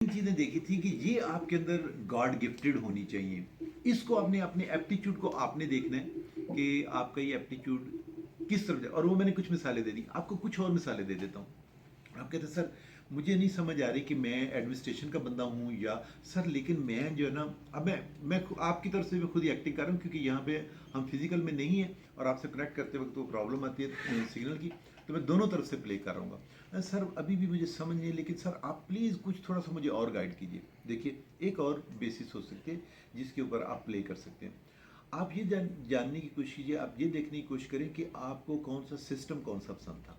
चीजें देखी थी कि ये आपके अंदर गॉड गिफ्टेड होनी चाहिए। इसको आपने अपने एप्टीट्यूड को आपने देखना है कि आपका ये एप्टीट्यूड किस तरफ जाए। और वो मैंने कुछ मिसालें दे दी, आपको कुछ और मिसालें दे देता हूँ। आप कहते हैं सर मुझे नहीं समझ आ रही कि मैं एडमिनिस्ट्रेशन का बंदा हूँ या सर, लेकिन मैं जो है ना, अब मैं आपकी तरफ से भी खुद ही एक्टिंग कर रहा हूँ क्योंकि यहाँ पे हम फिजिकल में नहीं है और आपसे कनेक्ट करते वक्त वो प्रॉब्लम आती है सिग्नल की, तो मैं दोनों तरफ से प्ले कर रहा हूँ। सर अभी भी मुझे समझ नहीं है, लेकिन सर आप प्लीज़ कुछ थोड़ा सा मुझे और गाइड कीजिए। देखिए एक और बेसिस हो सकती है जिसके ऊपर आप प्ले कर सकते हैं। आप ये जानने की कोशिश कीजिए, आप ये देखने की कोशिश करें कि आपको कौन सा सिस्टम कौन सा पसंद था।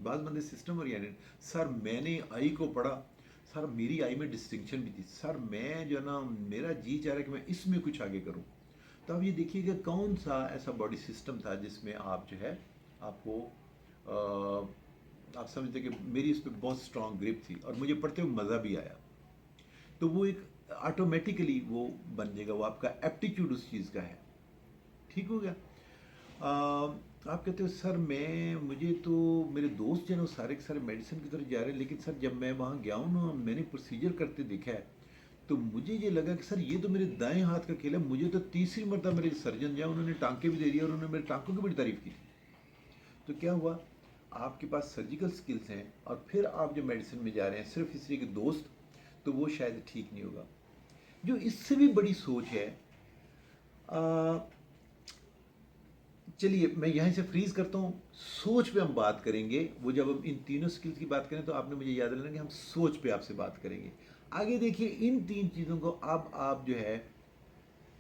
बाज बंदे सिस्टम और यानी सर मैंने आई को पढ़ा, सर मेरी आई में डिस्टिंक्शन भी थी, सर मैं जो है ना मेरा जी चाह रहा है कि मैं इसमें कुछ आगे करूं। तो आप ये देखिएगा कौन सा ऐसा बॉडी सिस्टम था जिसमें आप जो है आपको आप समझते कि मेरी इस पर बहुत स्ट्रांग ग्रिप थी और मुझे पढ़ते हुए मज़ा भी आया। तो वो एक ऑटोमेटिकली वो बन जाएगा, वो आपका एप्टीट्यूड उस चीज़ का है। ठीक हो गया। आप कहते हो सर मैं मुझे तो मेरे दोस्त जो है ना सारे के सारे मेडिसिन की तरफ जा रहे हैं, लेकिन सर जब मैं वहाँ गया हूँ ना, मैंने प्रोसीजर करते देखा है तो मुझे ये लगा कि सर ये तो मेरे दाएं हाथ का खेल है। मुझे तो तीसरी मरतबा मेरे सर्जन जो उन्होंने टांके भी दे दिया और उन्होंने मेरे टांकों की बड़ी तारीफ की थी। तो क्या हुआ, आपके पास सर्जिकल स्किल्स हैं और फिर आप जो मेडिसिन में जा रहे हैं सिर्फ इसलिए कि दोस्त, तो वो शायद ठीक नहीं होगा। जो इससे भी बड़ी सोच है, चलिए मैं यहीं से फ्रीज करता हूँ। सोच पे हम बात करेंगे, वो जब हम इन तीनों स्किल्स की बात करें तो आपने मुझे याद दिलाना कि हम सोच पे आपसे बात करेंगे। आगे देखिए इन तीन चीज़ों को अब आप जो है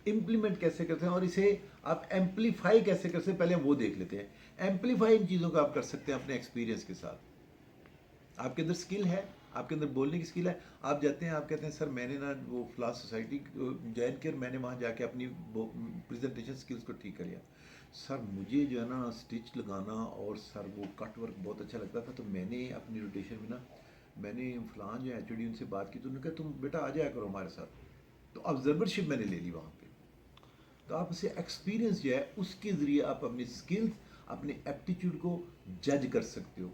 इम्प्लीमेंट कैसे करते हैं और इसे आप एम्पलीफाई कैसे करते हैं, पहले हम वो देख लेते हैं। एम्पलीफाई इन चीज़ों को आप कर सकते हैं अपने एक्सपीरियंस के साथ। आपके अंदर स्किल है, आपके अंदर बोलने की स्किल है, आप जाते हैं आप कहते हैं सर मैंने ना वो फ्लास सोसाइटी ज्वाइन किया और मैंने वहाँ जाके अपनी प्रेजेंटेशन स्किल्स को ठीक कर लिया। सर मुझे जो है ना स्टिच लगाना और सर वो कट वर्क बहुत अच्छा लगता था, तो मैंने अपनी रोटेशन में ना मैंने फलान जो एच उनसे बात की तो उन्होंने कहा तुम बेटा आ जाया करो हमारे साथ। तो ऑब्जर्वरशिप मैंने ले ली वहाँ पे। तो आप उसे एक्सपीरियंस जो है उसके ज़रिए आप अपनी स्किल्स अपने एप्टीट्यूड को जज कर सकते हो।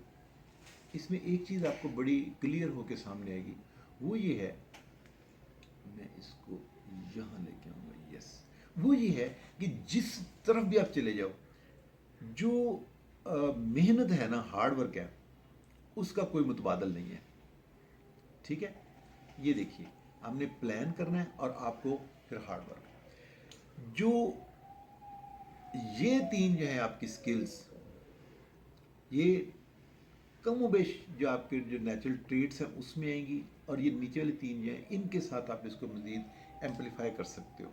इसमें एक चीज़ आपको बड़ी क्लियर होकर सामने आएगी, वो ये है, मैं इसको यहाँ लेके आऊँगा, यस, वो ये है कि जिस तरफ भी आप चले जाओ, जो मेहनत है ना, हार्ड वर्क है, उसका कोई मुतबादल नहीं है। ठीक है, ये देखिए हमने प्लान करना है और आपको फिर हार्ड वर्क। जो ये तीन जो है आपकी स्किल्स, ये कमोबेश जो आपके जो नेचुरल ट्रेड्स हैं उसमें आएंगी और ये नीचे वाली तीन जो हैं इनके साथ आप इसको मज़ीद एम्पलीफाई कर सकते हो।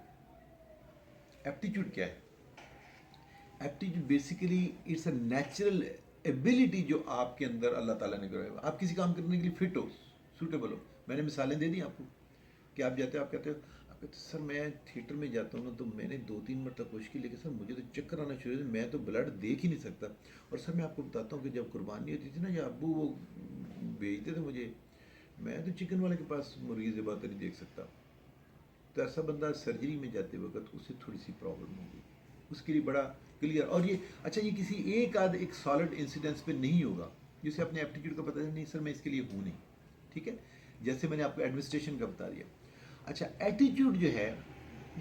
एप्टीट्यूड क्या है? Aptitude basically it's a natural ability जो आपके अंदर अल्लाह ताला ने कराया। आप किसी काम करने के लिए फिट हो, सूटेबल हो। मैंने मिसालें दे दी आपको कि आप जाते हो, आप कहते हो सर मैं थिएटर में जाता हूँ ना तो मैंने 2-3 मरतबा कोशिश की, लेकिन सर मुझे तो चक्कर आना शुरू हुए, मैं तो ब्लड देख ही नहीं सकता। और सर मैं आपको बताता हूँ कि जब कुर्बानी होती थी ना, या अब्बू वो भेजते थे मुझे, मैं तो चिकन वाले के पास मुर्गी ज़िबा नहीं देख सकता। तो ऐसा बंदा सर्जरी में जाते वक्त उसे थोड़ी सी प्रॉब्लम होगी, उसके लिए बड़ा क्लियर। और ये अच्छा, ये किसी एक आध एक सॉलिड इंसिडेंस पे नहीं होगा जिसे अपने एप्टीट्यूड का पता है, नहीं सर मैं इसके लिए हूँ नहीं। ठीक है, जैसे मैंने आपको एडमिनिस्ट्रेशन का बता दिया। अच्छा, एटीट्यूड जो है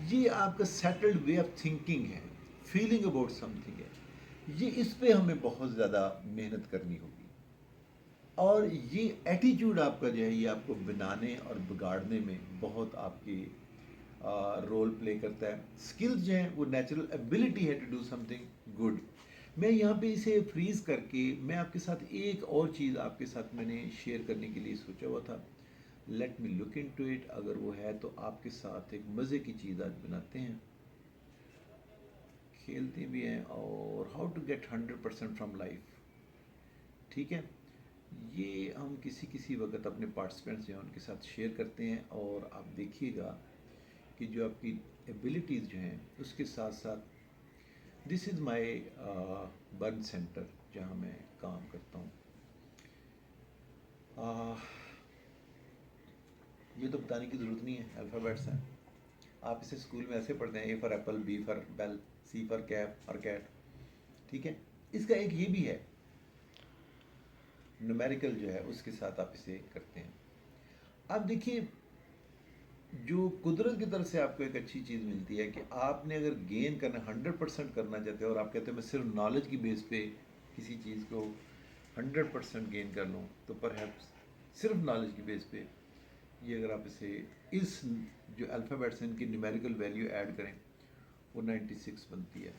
ये आपका सेटल्ड वे ऑफ थिंकिंग है, फीलिंग अबाउट समथिंग है। ये इस पे हमें बहुत ज़्यादा मेहनत करनी होगी और ये एटीट्यूड आपका जो है ये आपको बनाने और बिगाड़ने में बहुत आपकी रोल प्ले करता है। स्किल्स जो हैं वो नेचुरल एबिलिटी है टू डू समथिंग गुड। मैं यहाँ पे इसे फ्रीज करके मैं आपके साथ एक और चीज़ आपके साथ मैंने शेयर करने के लिए सोचा हुआ था। Let me look into it, अगर वो है तो आपके साथ एक मज़े की चीज़ आज बनाते हैं, खेलते भी हैं। और how to get 100% from life. ठीक है, ये हम किसी किसी वक्त अपने पार्टिसिपेंट्स जो हैं उनके साथ शेयर करते हैं और आप देखिएगा कि जो आपकी एबिलिटीज़ जो हैं उसके साथ साथ this is my burn centre जहाँ मैं काम करता हूँ। ये तो बताने की ज़रूरत नहीं है, अल्फ़ाबेट्स हैं, आप इसे स्कूल में ऐसे पढ़ते हैं, A for apple, B for bell, C for cap और कैट। ठीक है, इसका एक ये भी है न्यूमेरिकल जो है उसके साथ आप इसे करते हैं। आप देखिए, जो कुदरत की तरफ से आपको एक अच्छी चीज़ मिलती है कि आपने अगर गेन करना 100% करना चाहते हो और आप कहते हो मैं सिर्फ नॉलेज की बेस पे किसी चीज़ को 100% गेन कर लूँ, तो परहैप्स सिर्फ नॉलेज की बेस पे ये अगर आप इसे इस जो अल्फ़ाबेट्स हैं इनकी न्यूमेरिकल वैल्यू ऐड करें वो 96 बनती है।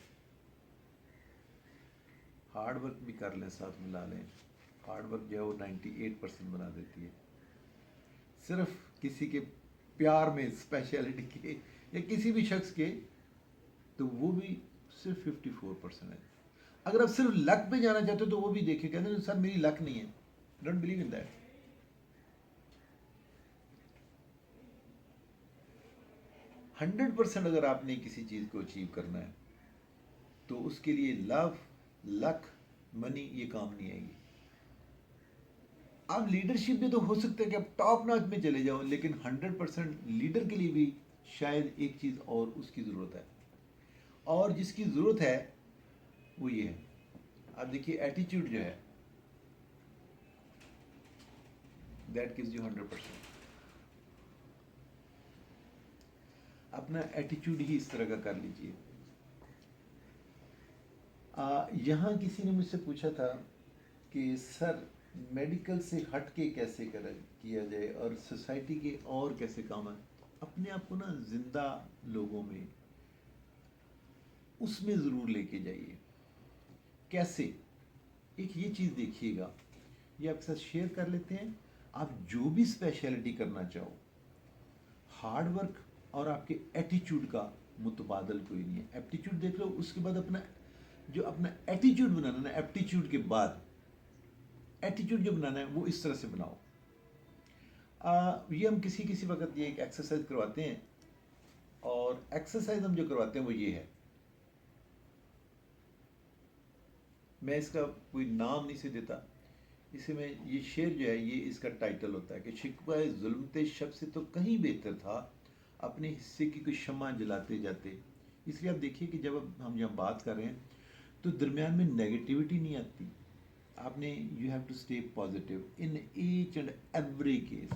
हार्ड वर्क भी कर लें, साथ मिला लें, हार्ड वर्क जो है वो 98% बना देती है। सिर्फ किसी के प्यार में, स्पेशलिटी के या किसी भी शख्स के, तो वो भी सिर्फ 54% है। अगर आप सिर्फ लक पे जाना चाहते हो तो वो भी देखिए, कहते हैं सर मेरी लक नहीं है, डोंट बिलीव इन दैट। 100% अगर आपने किसी चीज़ को अचीव करना है तो उसके लिए लव, लक, मनी ये काम नहीं आएगी। आप लीडरशिप भी तो हो सकता है कि आप टॉप नॉच में चले जाओ, लेकिन 100% लीडर के लिए भी शायद एक चीज़ और उसकी ज़रूरत है, और जिसकी ज़रूरत है वो ये है। आप देखिए एटीट्यूड जो है दैट गिव्स यू 100%। अपना एटीट्यूड ही इस तरह का कर लीजिए। यहाँ किसी ने मुझसे पूछा था कि सर मेडिकल से हट के कैसे कर किया जाए और सोसाइटी के और कैसे काम है। अपने आप को ना जिंदा लोगों में उसमें ज़रूर लेके जाइए। कैसे? एक ये चीज़ देखिएगा, ये आपके साथ शेयर कर लेते हैं। आप जो भी स्पेशलिटी करना चाहो, हार्ड वर्क और आपके एटीट्यूड का मुतबादल कोई नहीं है। एप्टीट्यूड देख लो, उसके बाद अपना जो अपना एटीट्यूड बनाना ना, एप्टीट्यूड के बाद एटीट्यूड जो बनाना है वो इस तरह से बनाओ। ये हम किसी किसी वक्त ये एक एक्सरसाइज करवाते हैं, और एक्सरसाइज हम जो करवाते हैं वो ये है। मैं इसका कोई नाम नहीं से देता, इसे मैं ये शेर जो है ये इसका टाइटल होता है कि शिकवा जुल्मते शब से तो कहीं बेहतर था अपने हिस्से की कोई शम्मा जलाते जाते। इसलिए आप देखिए कि जब हम यहाँ बात कर रहे हैं तो दरमियान में नेगेटिविटी नहीं आती। आपने you have to stay positive in each and every case.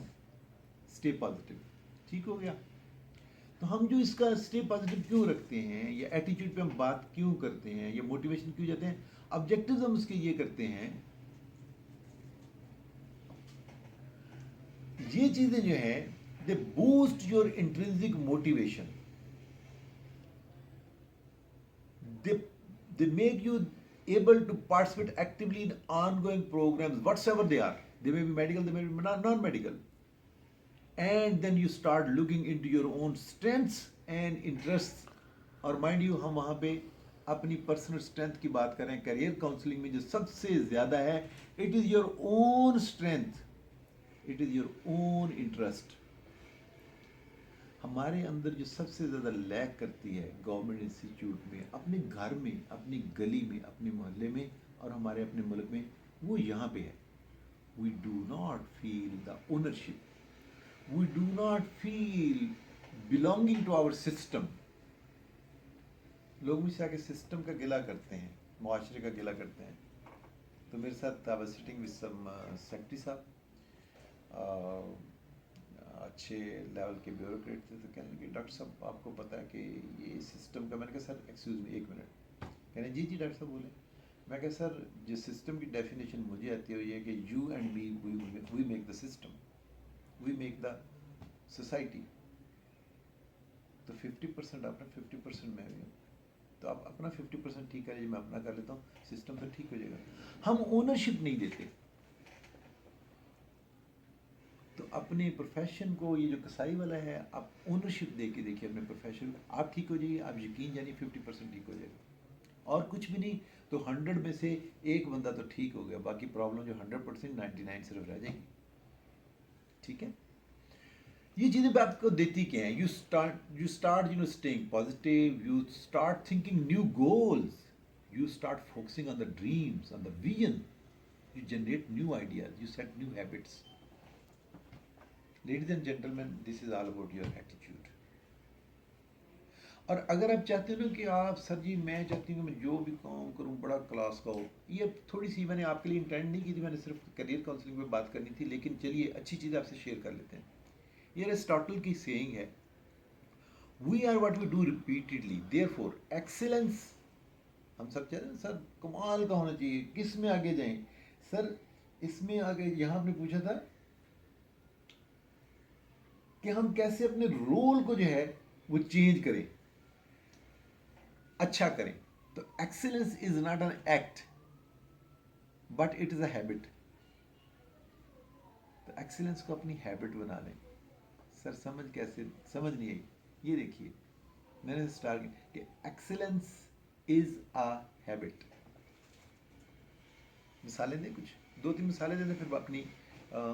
Stay positive, ठीक हो गया। तो हम जो इसका स्टे पॉजिटिव क्यों रखते हैं, या एटीट्यूड पे हम बात क्यों करते हैं, या मोटिवेशन क्यों जाते हैं, ऑब्जेक्टिव्स हम उसके ये करते हैं। ये चीजें जो है they boost your intrinsic motivation, they they make you able to participate actively in ongoing programs whatsoever they are. They may be medical, they may be non-medical, and then you start looking into your own strengths and interests. और mind you हम वहाँ पे अपनी personal strength की बात करें, career counselling में जो सबसे ज़्यादा है, it is your own strength, it is your own interest. हमारे अंदर जो सबसे ज़्यादा लैक करती है गवर्नमेंट इंस्टीट्यूट में, अपने घर में, अपनी गली में, अपने मोहल्ले में और हमारे अपने मुल्क में, वो यहाँ पे है। We do not feel the ownership, we do not feel belonging to our system. लोग मुझसे आके सिस्टम का गिला करते हैं, मुआशरे का गिला करते हैं। तो मेरे साथ I was sitting with some secretary साहब, अच्छे लेवल के ब्यूरोक्रेट थे। तो कहने लगे डॉक्टर साहब आपको पता है कि ये सिस्टम का। मैंने कहा सर एक्सक्यूज़ मी एक मिनट। कहने जी जी डॉक्टर साहब बोले। मैं कहा सर जिस सिस्टम की डेफिनेशन मुझे आती है वो ये है कि you and me we make the system, we make the society. तो 50% आपने, 50% मैं भी हूँ। तो आप अपना 50% ठीक करिए, मैं अपना कर लेता हूँ, सिस्टम तो ठीक हो जाएगा। हम ओनरशिप नहीं देते। तो अपने प्रोफेशन को, ये जो कसाई वाला है, आप ओनरशिप दे के देखिए अपने प्रोफेशन को, आप ठीक हो जाइए। आप यकीन जानिए 50% ठीक हो जाएगा, और कुछ भी नहीं तो 100 में से एक बंदा तो ठीक हो गया, बाकी प्रॉब्लम जो 100% 99 सिर्फ रह जाएगी। ठीक है, ये चीज़ें भी आपको देती क्या है? You start staying positive, you start thinking new goals, you start focusing on the dreams, on the vision, you generate new ideas, you set new habits. Ladies and gentlemen, this is all about your attitude. और अगर आप चाहते हो ना कि आप sir जी मैं चाहती हूँ कि मैं जो भी काम करूँ बड़ा क्लास का हो, ये थोड़ी सी मैंने आपके लिए इंटेंड नहीं की थी, मैंने सिर्फ करियर काउंसलिंग पे बात करनी थी, लेकिन चलिए अच्छी चीज़ आपसे शेयर कर लेते हैं। ये एरिस्टोटल की सेइंग है, we are what we do repeatedly, therefore excellence. हम सब चाहते हैं सर कमाल का होना चाहिए, किस में आगे जाएं सर, इसमें आगे। यहाँ आपने पूछा था कि हम कैसे अपने रोल को जो है वो चेंज करें, अच्छा करें। तो excellence is not an act but it is a habit. तो एक्सीलेंस को अपनी हैबिट बना लें। सर समझ कैसे, समझ नहीं आई। ये देखिए मैंने स्टार्ट कि एक्सीलेंस इज अ हैबिट। मिसालें दें, कुछ दो तीन मिसालें दें, फिर अपनी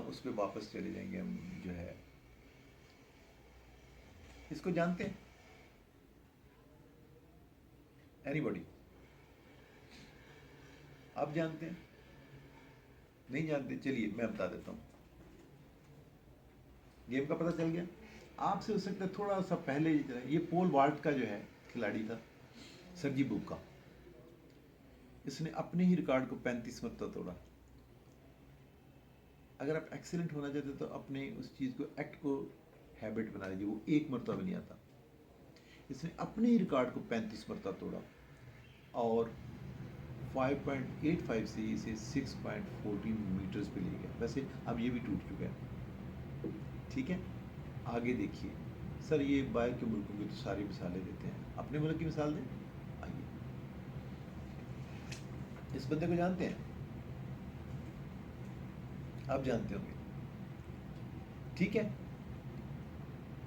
उस पर वापस चले जाएंगे हम जो है। इसको जानते हैं एनीबॉडी? आप जानते हैं? नहीं जानते? चलिए मैं बता देता हूँ। गेम का पता चल गया आपसे? हो सकता है थोड़ा सा पहले ये पोल वाल्ट का जो है खिलाड़ी था, सरजी बुक्का। इसने अपने ही रिकॉर्ड को 35 मरतबा तोड़ा। अगर आप एक्सीलेंट होना चाहते तो अपने उस चीज़ को, एक्ट को हैबिट बना लीजिए, वो एक मरतबा भी नहीं आता। इसने अपने ही रिकॉर्ड को 35 मरतबा तोड़ा और 5.85 से इसे 6.14 मीटर्स पे ले गया। वैसे अब ये भी टूट चुका है, ठीक है। आगे देखिए सर, ये बाहर के मुल्कों की तो सारी मिसालें देते हैं, अपने मुल्क की मिसाल दें। आइए, इस बंदे को जानते हैं? आप जानते होंगे, ठीक है।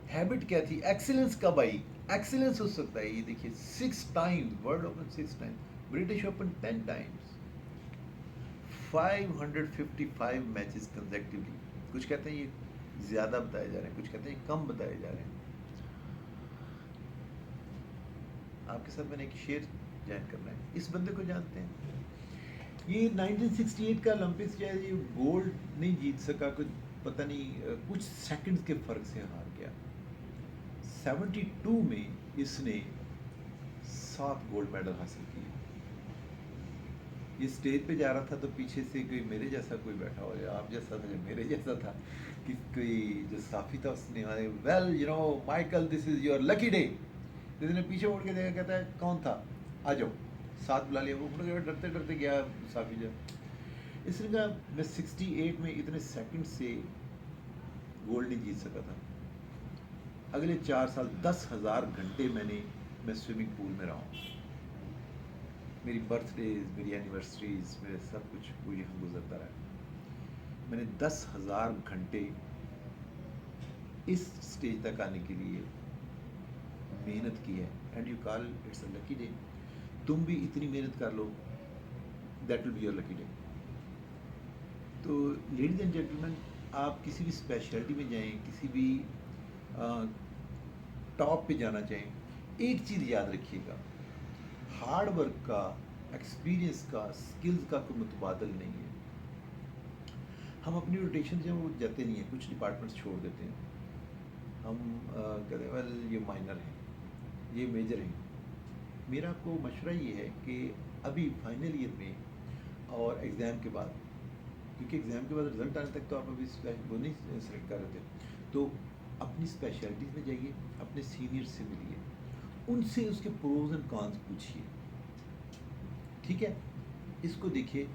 हैबिट क्या थी? एक्सीलेंस कब आई? एक्सीलेंस हो सकता है, ये देखिए 6 times world open, 6 times British open, 10 times, 555 matches consecutively. कुछ कहते हैं ये ज़्यादा बताए जा रहे हैं, कुछ कहते हैं कम बताए जा रहे हैं। आपके साथ मैंने एक शेर ज्वाइन करना है। इस बंदे को जानते हैं? ये 1968 का ओलंपिक्स जो है, ये गोल्ड नहीं जीत सका, कुछ पता नहीं कुछ सेकंड्स के फ़र्क से हार गया। 72 में इसने 7 गोल्ड मेडल हासिल किए। ये स्टेज पे जा रहा था तो पीछे से कोई मेरे जैसा कोई बैठा हो, या आप जैसा था या मेरे जैसा था, कि कोई जो साफी था उसने well you know Michael this is your lucky day. इसने पीछे मुड़ के देखा, कहता है कौन था, आ जाओ, साथ बुला लिया। वो डरते डरते गया साफी जो। इसने कहा मैं 68 में इतने सेकंड से गोल्ड नहीं जीत सका था। अगले 4 साल 10,000 घंटे मैं स्विमिंग पूल में रहा हूँ। मेरी बर्थडेज, मेरी एनिवर्सरीज, मेरे सब कुछ वो यहाँ गुजरता रहा। मैंने 10,000 घंटे इस स्टेज तक आने के लिए मेहनत की है, and you call it's a lucky day. तुम भी इतनी मेहनत कर लो, that will be your lucky day. तो लेडीज एंड जेंटलमैन, आप किसी भी स्पेशलिटी में जाएं, किसी भी टॉप पे जाना चाहें, एक चीज़ याद रखिएगा, हार्ड वर्क का, एक्सपीरियंस का, स्किल्स का कोई मुतबादल नहीं है। हम अपनी रोटेशन जो वो जाते नहीं हैं, कुछ डिपार्टमेंट्स छोड़ देते हैं। हम कहते हैं वेल ये माइनर है, ये मेजर है। मेरा आपको मशवरा ये है कि अभी फाइनल ईयर में और एग्ज़ाम के बाद, क्योंकि एग्ज़ाम के बाद रिजल्ट आने तक तो आप अभी वो नहीं सेलेक्ट कर रहे थे, तो अपनी स्पेशलिटीज़ में जाइए, अपने सीनियर से मिलिए, उनसे उसके प्रोज एंड कॉन्स पूछिए, ठीक है। इसको देखिए,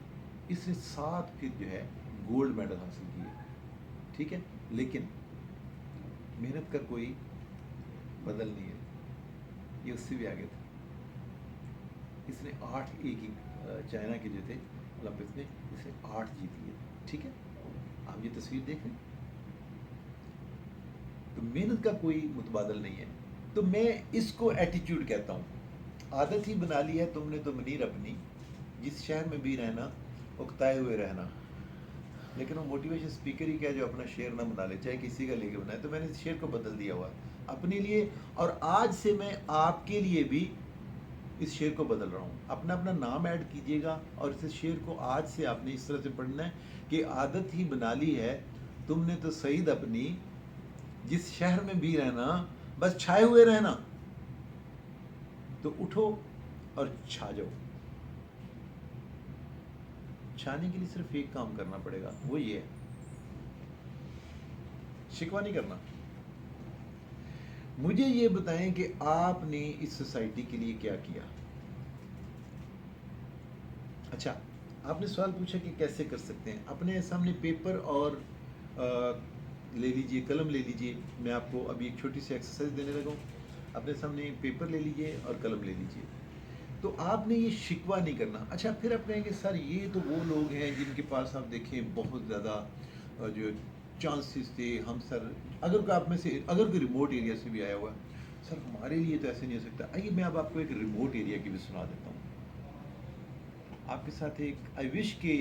इसने 7 फिर जो है गोल्ड मेडल हासिल किए, ठीक है। लेकिन मेहनत का कोई बदल नहीं है, ये उससे भी आगे था। इसने 8 एक ही चाइना के जो थे ओलंपिक्स में, इसने 8 जीत लिए, ठीक है। आप ये तस्वीर देख रहे हैं, तो मेहनत का कोई मुतबादल नहीं है। तो मैं इसको एटीट्यूड कहता हूँ। आदत ही बना ली है तुमने तो मनीर अपनी, जिस शहर में भी रहना उकताए हुए रहना। लेकिन वो मोटिवेशन स्पीकर ही क्या जो अपना शेर ना बना ले, चाहे किसी का लेके बनाए। तो मैंने इस शेर को बदल दिया हुआ है अपने लिए, और आज से मैं आपके लिए भी इस शेर को बदल रहा हूँ। अपना अपना नाम ऐड कीजिएगा, और इस शेर को आज से आपने इस तरह से पढ़ना है कि आदत ही बना ली है तुमने तो सईद अपनी, जिस शहर में भी रहना बस छाए हुए रहना। तो उठो और छा जाओ। छाने के लिए सिर्फ एक काम करना पड़ेगा, वो ये है, शिकवा नहीं करना, मुझे ये बताएं कि आपने इस सोसाइटी के लिए क्या किया। अच्छा, आपने सवाल पूछा कि कैसे कर सकते हैं। अपने सामने पेपर और ले लीजिए, कलम ले लीजिए। मैं आपको अभी एक छोटी सी एक्सरसाइज देने लगा हूँ। अपने सामने पेपर ले लीजिए और कलम ले लीजिए। तो आपने ये शिकवा नहीं करना। अच्छा, फिर आप कहेंगे सर ये तो वो लोग हैं जिनके पास आप देखें बहुत ज़्यादा जो चांसेस थे। हम सर, अगर कोई आप में से, अगर कोई रिमोट एरिया से भी आया हुआ है, सर हमारे लिए तो ऐसे नहीं हो सकता। आइए मैं अब आपको एक रिमोट एरिया की भी सुना देता हूँ। आपके साथ एक आई विश के,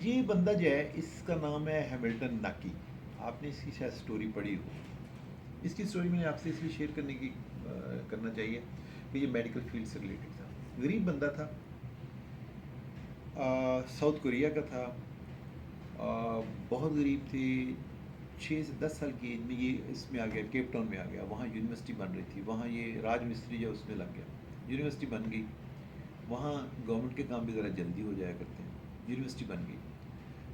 ये बंदा जो है इसका नाम है हैमिल्टन नाकी। आपने इसकी शायद स्टोरी पढ़ी हो। इसकी स्टोरी मैंने आपसे इसलिए शेयर करना चाहिए कि ये मेडिकल फील्ड से रिलेटेड था। गरीब बंदा था, साउथ कोरिया का था। बहुत गरीब थे। 6 से 10 साल की एज में ये इसमें आ गया, केप टाउन में आ गया। वहाँ यूनिवर्सिटी बन रही थी, वहाँ ये राज मिस्त्री जो उसमें लग गया। यूनिवर्सिटी बन गई, वहाँ गवर्नमेंट के काम भी ज़रा जल्दी हो जाया करते हैं। यूनिवर्सिटी बन गई,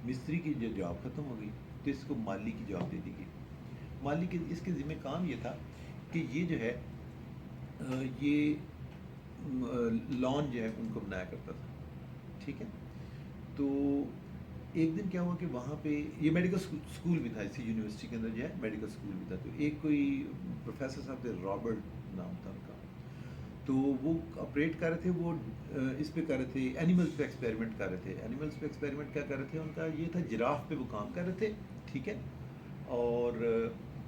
मिस्त्री की जो जॉब ख़त्म हो गई तो इसको माली की जॉब दे दी गई। माली के इसके ज़िम्मे काम ये था कि ये जो है ये लॉन जो है उनको बनाया करता था। ठीक है, तो एक दिन क्या हुआ कि वहाँ पे ये मेडिकल स्कूल भी था। इसी यूनिवर्सिटी के अंदर जो है मेडिकल स्कूल भी था। तो एक कोई प्रोफेसर साहब थे, रॉबर्ट नाम था उनका। तो वो ऑपरेट कर रहे थे, वो इस पे कर रहे थे, एनिमल्स पे एक्सपेरिमेंट कर रहे थे। एनिमल्स पे एक्सपेरिमेंट क्या कर रहे थे, उनका ये था जिराफ पे वो काम कर रहे थे। ठीक है, और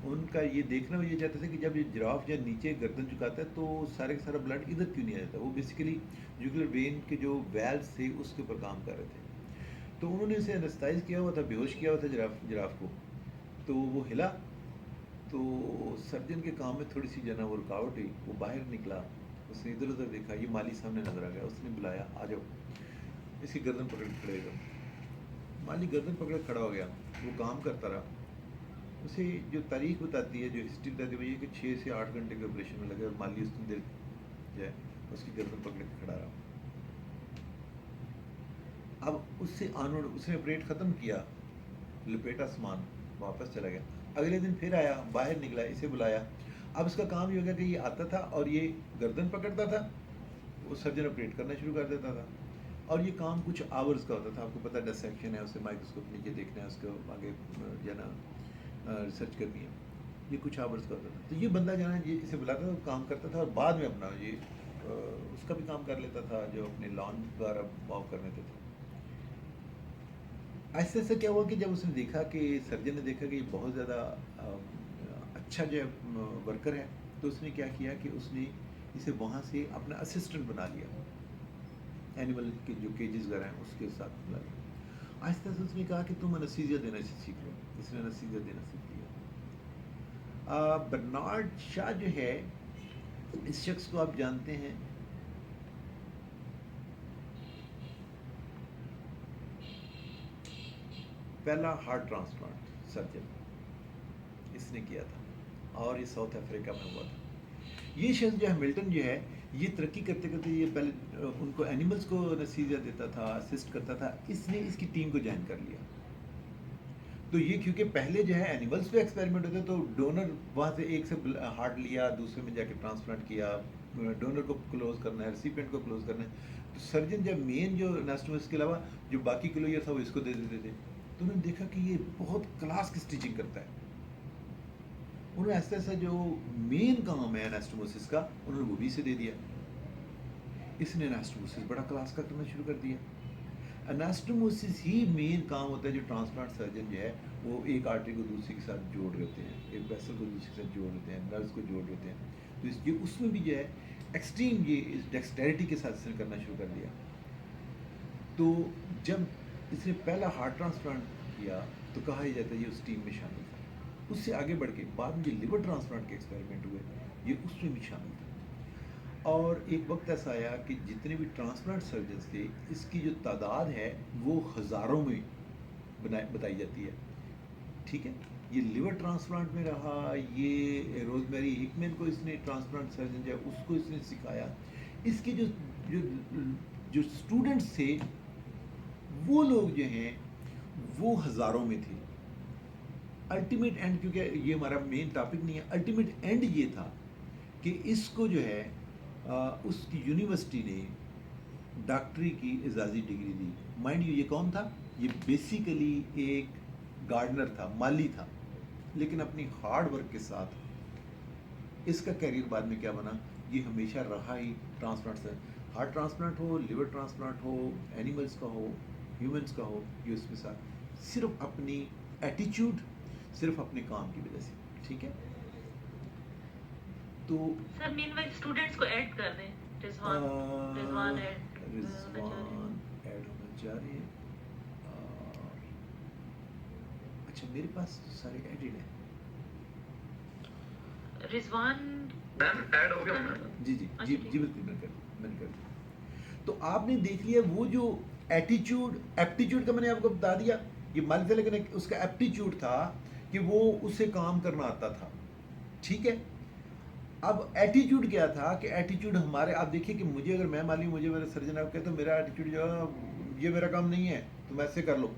उनका ये देखना, वो ये चाहते थे कि जब ये जिराफ या नीचे गर्दन झुकाता है तो सारे का सारा ब्लड इधर क्यों नहीं आ जाता। वो बेसिकली जुगुलर वेन के जो वेल्व्स थे उसके ऊपर काम कर रहे थे। तो उन्होंने इसे एनेस्थाइज किया हुआ था, बेहोश किया हुआ था जिराफ को। तो वो हिला, तो सर्जन के काम में थोड़ी सी जना वो रुकावट हुई। वो बाहर निकला, उसने इधर उधर देखा, ये माली सामने नजर आ गया। उसने बुलाया, आ जाओ, इसकी गर्दन पकड़ के खड़े हो। माली गर्दन पकड़ खड़ा हो गया। वो काम करता रहा। उसे जो तारीख बताती है, जो हिस्ट्री बताती है, वो ये कि 6 से 8 घंटे के ऑपरेशन में लगे और माली उतनी देर जो है उसकी गर्दन पकड़ के खड़ा रहा। अब उससे ऑनवर्ड उसने ऑपरेट ख़त्म किया, लपेटा सामान, वापस चला गया। अगले दिन फिर आया, बाहर निकला, इसे बुलाया। अब इसका काम ये हो गया कि ये आता था और ये गर्दन पकड़ता था, वो सर्जन ऑपरेट करना शुरू कर देता था। और ये काम कुछ आवर्स का होता था। आपको पता है डिसेक्शन है, उसे माइक्रोस्कोप नीचे देखना है, उसको आगे जो है ना रिसर्च करनी है। ये कुछ आवर्स का होता था। तो ये बंदा जो है ये इसे बुलाता था, काम करता था और बाद में अपना ये उसका भी काम कर लेता था जो अपने लॉन द्वारा वाव करने थे। ऐसे ऐसे क्या हुआ कि जब उसने देखा कि सर्जन ने देखा कि ये बहुत ज़्यादा अच्छा जो है वर्कर है, तो उसने क्या किया कि उसने इसे वहाँ से अपना असिस्टेंट बना लिया। एनिमल के जो केजेस वगैरह हैं उसके साथ बना लिया। आहिस्ता आहिस्ता उसने कहा कि तुम अनस्थीसिया देना सीख लो। इसने अनस्थीसिया देना सीख लिया। बर्नार्ड शॉ जो है, इस शख्स को आप जानते हैं। पहला हार्ट ट्रांसप्लांट सर्जन इसने किया था और ये साउथ अफ्रीका में हुआ था। ये शख्स जो हैमिल्टन जो है, ये तरक्की करते करते ये पहले उनको एनिमल्स को नसीजा देता था, असिस्ट करता था। इसने इसकी टीम को ज्वाइन कर लिया। तो ये क्योंकि पहले जो है एनिमल्स पे एक्सपेरिमेंट होते, तो डोनर वहाँ से एक से हार्ट लिया, दूसरे में जाके ट्रांसप्लांट किया। डोनर को क्लोज करना है, रिसिपिएंट को क्लोज करना है। तो सर्जन जब मेन जो एनाटोमिस्ट के अलावा जो बाकी क्लोजर था वो इसको दे देते थे। तो उन्होंने देखा कि ये बहुत क्लास की स्टिचिंग करता है। उन्होंने ऐसा ऐसा जो मेन काम है एनास्टोमोसिस का, उन्होंने वो भी इसे दे दिया। इसने एनास्टोमोसिस बड़ा क्लास का करना शुरू कर दिया। एनास्टोमोसिस ही मेन काम होता है। जो ट्रांसप्लांट सर्जन जो है वो एक आर्टरी को दूसरे के साथ जोड़ रहे होते हैं, एक वेसल को दूसरे के साथ जोड़ देते हैं, नर्व्स को जोड़ देते हैं। तो ये उसमें भी जो है एक्सट्रीम ये इस डेक्सटेरिटी के साथ इसने करना शुरू कर दिया। तो जब इसने पहला हार्ट ट्रांसप्लांट किया तो कहा ही जाता है ये उस टीम में शामिल था। उससे आगे बढ़ के बाद में जो लिवर ट्रांसप्लांट के एक्सपेरिमेंट हुए, ये उसमें भी शामिल था। और एक वक्त ऐसा आया कि जितने भी ट्रांसप्लांट सर्जन्स थे, इसकी जो तादाद है वो हज़ारों में बताई जाती है। ठीक है, ये लिवर ट्रांसप्लांट में रहा। ये रोजमेरी हिकमैन को इसने ट्रांसप्लांट सर्जन जो है उसको इसने सिखाया। इसके जो जो जो स्टूडेंट्स थे, वो लोग जो हैं वो हज़ारों में थे। अल्टीमेट एंड, क्योंकि ये हमारा मेन टॉपिक नहीं है, अल्टीमेट एंड ये था कि इसको जो है उसकी यूनिवर्सिटी ने डॉक्टरी की एजाज़ी डिग्री दी। माइंड यू, ये कौन था? ये बेसिकली एक गार्डनर था, माली था, लेकिन अपनी हार्ड वर्क के साथ इसका कैरियर बाद में क्या बना, ये हमेशा रहा ही ट्रांसप्लांट से। हार्ट ट्रांसप्लांट हो, लिवर ट्रांसप्लांट हो, एनिमल्स का हो, ह्यूमंस का हो, ये उसके साथ सिर्फ अपनी एटीट्यूड, सिर्फ अपने काम की वजह से। ठीक है, तो सर मीनवाइल स्टूडेंट्स को ऐड कर दें। रिजवान रिजवान ऐड रिजवान ऐड होना चाह रहे हैं। अच्छा, मेरे पास सारे एडिड हैं। रिजवान मैम ऐड हो गया ना? जी जी अच्छा, जी ठीक। जी, बिल्कुल मैंने कर दिया। तो आपने देख लिया वो जो एटीट्यूड, एप्टीट्यूड का मैंने आपको बता दिया, ये मान से, लेकिन उसका एप्टीट्यूड था कि वो उसे काम करना आता था। ठीक है, अब एटीट्यूड क्या था कि एटीट्यूड हमारे, आप देखिए कि मुझे, अगर मैं माली, मुझे मेरे सर्जन आप कहते तो मेरा एटीट्यूड जो है, ये मेरा काम नहीं है तुम ऐसे कर लो।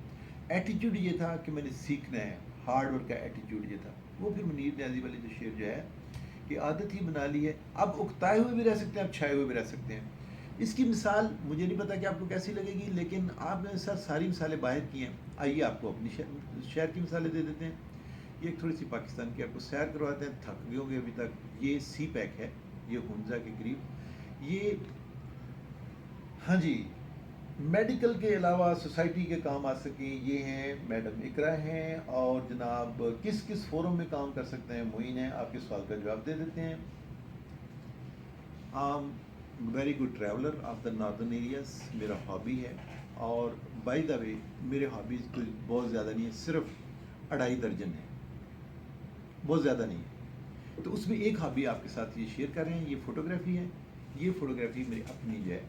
एटीट्यूड ये था कि मैंने सीखना है, हार्ड वर्क का एटीट्यूड ये था। वो फिर मुनीर न्याजी वाली जो शेर जो है कि आदत ही बना ली है, अब उकताए हुए भी रह सकते हैं, अब छाए हुए भी रह सकते हैं। इसकी मिसाल मुझे नहीं पता कि आपको कैसी लगेगी, लेकिन आपने सर सारी मिसालें बाहर की हैं। आइए आपको अपनी शहर की मिसालें दे देते हैं। ये एक थोड़ी सी पाकिस्तान की आपको सैर करवाते हैं, थक गए होंगे अभी तक। ये सी पैक है, ये हुंजा के करीब। ये, हाँ जी, मेडिकल के अलावा सोसाइटी के काम आ सकें, ये हैं मैडम इकरा हैं, और जनाब किस किस फोरम में काम कर सकते हैं, मोइन है, आपके सवाल का जवाब दे देते हैं। Very good traveller of the northern areas मेरा हॉबी है, और बाय द वे मेरे हॉबीज़ कोई बहुत ज़्यादा नहीं है, सिर्फ 2.5 दर्जन है, बहुत ज़्यादा नहीं है। तो उसमें एक हॉबी आपके साथ ये शेयर कर रहे हैं, ये फ़ोटोग्राफी है। ये फ़ोटोग्राफी मेरी अपनी जो है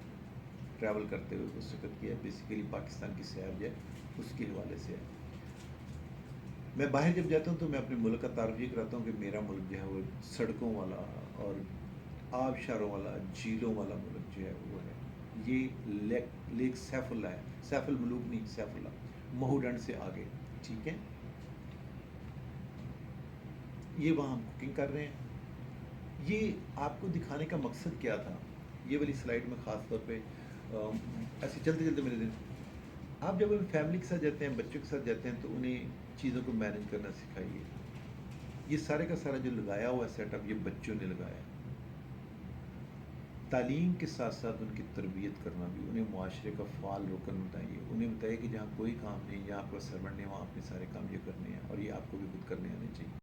ट्रैवल करते हुए उस वक्त किया है, बेसिकली पाकिस्तान की सैर जो है उसके हवाले से है। मैं बाहर जब जाता हूँ तो मैं अपने मुल्क का तारुफ ये कराता हूँ कि मेरा मुल्क जो है वो सड़कों वाला और आबशारों वाला, झीलों वाला मुल्क जो है वो है। ये लेक सैफुल्ला है, सैफुल मलूक नहीं, सैफुल्ला, महूडंड से आगे। ठीक है, ये वहाँ हम कुकिंग कर रहे हैं। ये आपको दिखाने का मकसद क्या था, ये वाली स्लाइड में ख़ास तौर पे ऐसे चलते चलते मेरे दिन, आप जब फैमिली के साथ जाते हैं, बच्चों के साथ जाते हैं, तो उन्हें चीज़ों को मैनेज करना सिखाइए। ये सारे का सारा जो लगाया हुआ सेटअप ये बच्चों ने लगाया। तालीम के साथ साथ उनकी तरबियत करना भी, उन्हें मुआशरे का फ़ाल रुकन बताइए। उन्हें बताइए कि जहाँ कोई काम नहीं, जहाँ आपका सर्वेंट नहीं, वहाँ अपने सारे काम ये करने हैं, और ये आपको भी खुद करने आने चाहिए।